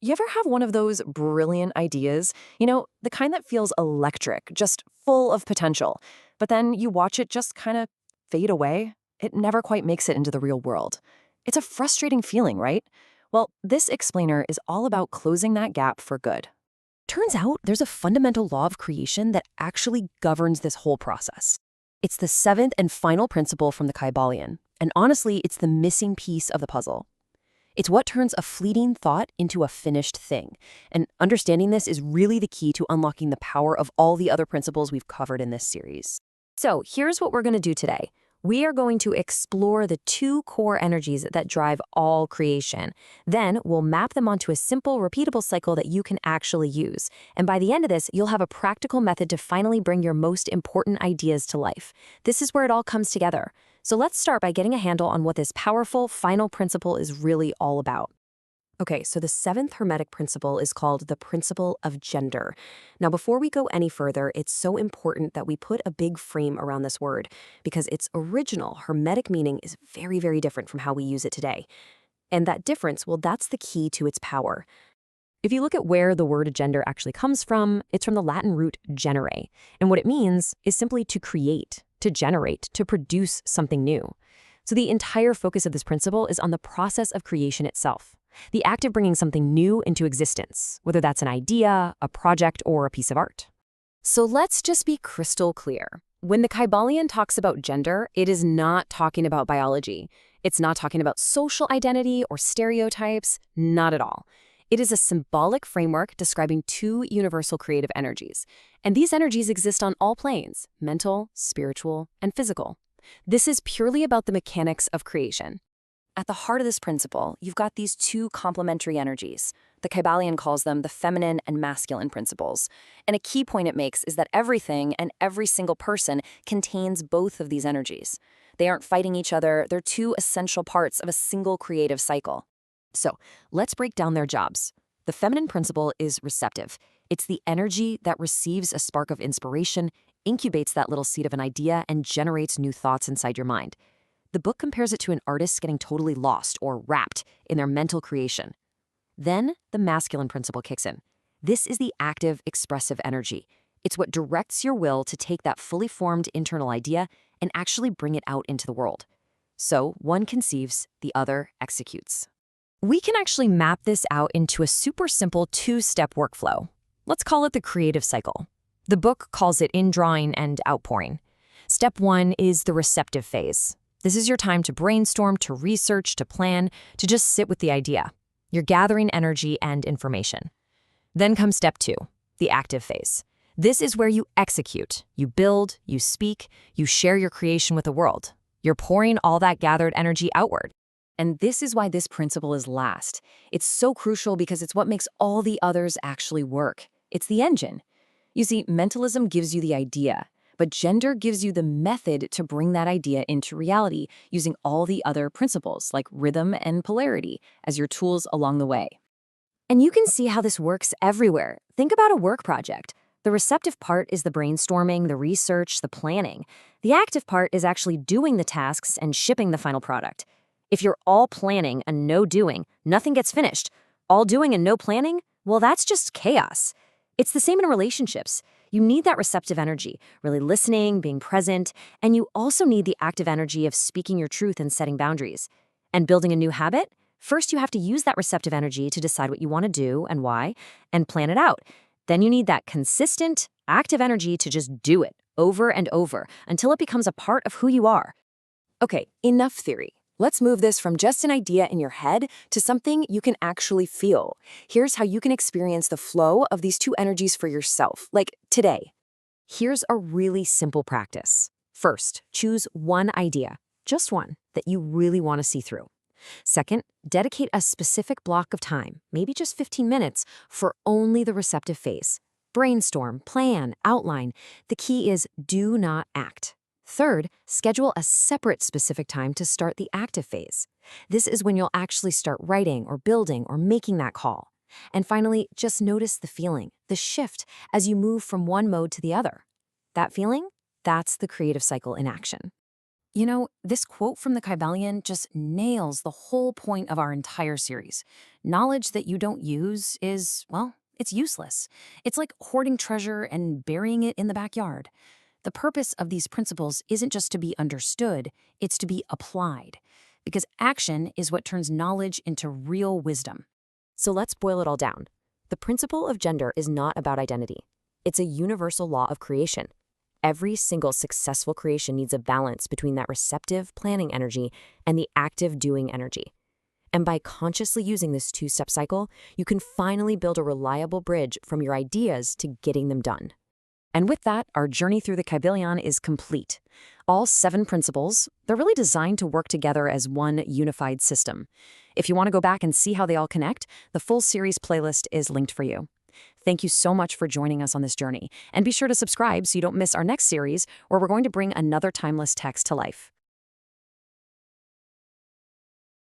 You ever have one of those brilliant ideas? The kind that feels electric, just full of potential. But then you watch it just kind of fade away. It never quite makes it into the real world. It's a frustrating feeling, right? Well, this explainer is all about closing that gap for good. Turns out there's a fundamental law of creation that actually governs this whole process. It's the seventh and final principle from the Kybalion. And honestly, it's the missing piece of the puzzle. It's what turns a fleeting thought into a finished thing. And understanding this is really the key to unlocking the power of all the other principles we've covered in this series. So here's what we're going to do today. We are going to explore the two core energies that drive all creation. Then we'll map them onto a simple, repeatable cycle that you can actually use. And by the end of this, you'll have a practical method to finally bring your most important ideas to life. This is where it all comes together. So let's start by getting a handle on what this powerful final principle is really all about. Okay, so the seventh Hermetic principle is called the principle of gender. Now, before we go any further, it's so important that we put a big frame around this word because its original Hermetic meaning is very, very different from how we use it today. And that difference, well, that's the key to its power. If you look at where the word gender actually comes from, it's from the Latin root genere. And what it means is simply to create, to generate, to produce something new. So the entire focus of this principle is on the process of creation itself. The act of bringing something new into existence, whether that's an idea, a project, or a piece of art. So let's just be crystal clear. When the Kybalion talks about gender, it is not talking about biology. It's not talking about social identity or stereotypes, not at all. It is a symbolic framework describing two universal creative energies. And these energies exist on all planes, mental, spiritual, and physical. This is purely about the mechanics of creation. At the heart of this principle, you've got these two complementary energies. The Kybalion calls them the feminine and masculine principles. And a key point it makes is that everything and every single person contains both of these energies. They aren't fighting each other, they're two essential parts of a single creative cycle. So, let's break down their jobs. The feminine principle is receptive. It's the energy that receives a spark of inspiration, incubates that little seed of an idea, and generates new thoughts inside your mind. The book compares it to an artist getting totally lost or wrapped in their mental creation. Then the masculine principle kicks in. This is the active, expressive energy. It's what directs your will to take that fully formed internal idea and actually bring it out into the world. So one conceives, the other executes. We can actually map this out into a super simple two-step workflow. Let's call it the creative cycle. The book calls it indrawing and outpouring. Step 1 is the receptive phase. This is your time to brainstorm, to research, to plan, to just sit with the idea. You're gathering energy and information. Then comes step 2, the active phase. This is where you execute, you build, you speak, you share your creation with the world. You're pouring all that gathered energy outward. And this is why this principle is last. It's so crucial because it's what makes all the others actually work. It's the engine. You see, mentalism gives you the idea, but gender gives you the method to bring that idea into reality using all the other principles like rhythm and polarity as your tools along the way. And you can see how this works everywhere. Think about a work project. The receptive part is the brainstorming, the research, the planning. The active part is actually doing the tasks and shipping the final product. If you're all planning and no doing, nothing gets finished. All doing and no planning? Well, that's just chaos. It's the same in relationships. You need that receptive energy, really listening, being present, and you also need the active energy of speaking your truth and setting boundaries. And building a new habit? First, you have to use that receptive energy to decide what you want to do and why, and plan it out. Then you need that consistent, active energy to just do it over and over until it becomes a part of who you are. Okay, enough theory. Let's move this from just an idea in your head to something you can actually feel. Here's how you can experience the flow of these two energies for yourself, like today. Here's a really simple practice. First, choose one idea, just one, that you really want to see through. Second, dedicate a specific block of time, maybe just 15 minutes, for only the receptive phase. Brainstorm, plan, outline. The key is do not act. Third, schedule a separate specific time to start the active phase. This is when you'll actually start writing or building or making that call. And finally, just notice the feeling, the shift as you move from one mode to the other. That feeling? That's the creative cycle in action. This quote from the Kybalion just nails the whole point of our entire series. Knowledge that you don't use is, well, it's useless. It's like hoarding treasure and burying it in the backyard. The purpose of these principles isn't just to be understood, it's to be applied. Because action is what turns knowledge into real wisdom. So let's boil it all down. The principle of gender is not about identity. It's a universal law of creation. Every single successful creation needs a balance between that receptive planning energy and the active doing energy. And by consciously using this two-step cycle, you can finally build a reliable bridge from your ideas to getting them done. And with that, our journey through the Kybalion is complete. All 7 principles, they're really designed to work together as one unified system. If you want to go back and see how they all connect, the full series playlist is linked for you. Thank you so much for joining us on this journey, and be sure to subscribe so you don't miss our next series where we're going to bring another timeless text to life.